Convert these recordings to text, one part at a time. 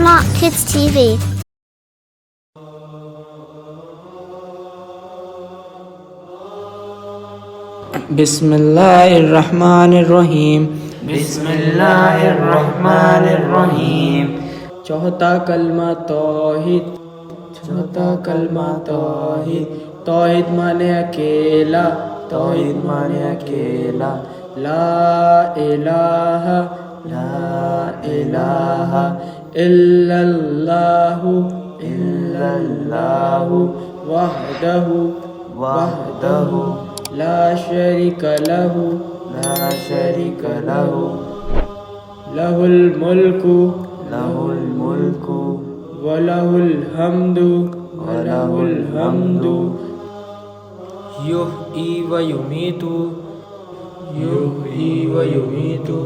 Smart Kids TV. बिस्मिल्लाहिर्रहमानिर्रहीम। बिस्मिल्लाहिर्रहमानिर्रहीम। चौथा कलमा तौहीद। चौथा कलमा तौहीद। तौहीद माने अकेला। तौहीद माने अकेला। ला इलाहा ला इलाहा इल्लल्लाहु इल्लल्लाहु वहदहु वहदहु ला शरीका लहु ला शरीका लहु लहुल मुल्कु लहुल मुल्कु वलहुल हम्दु वलहुल हम्दु युहयी व युमीतु युहयी व युमीतु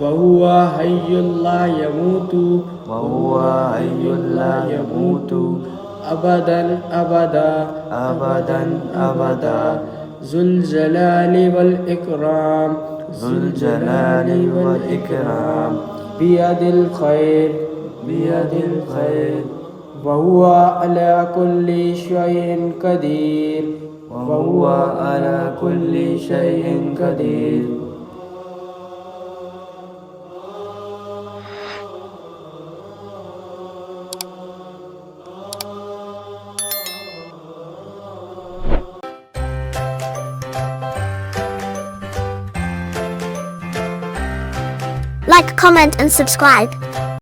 वहुवा हय्युल ला यमूतु वहुवा हय्युल ला यमूतु अबदन अबदा अबदन अबदा जुल जलाली वल इकराम जुल जलाली वल इकराम बियदिल खैर बियदिल खैर वहुवा अला कुल्ली शैइन कदीर वहुवा अला कुल्ली शैइन Qadeer. Like, comment and subscribe.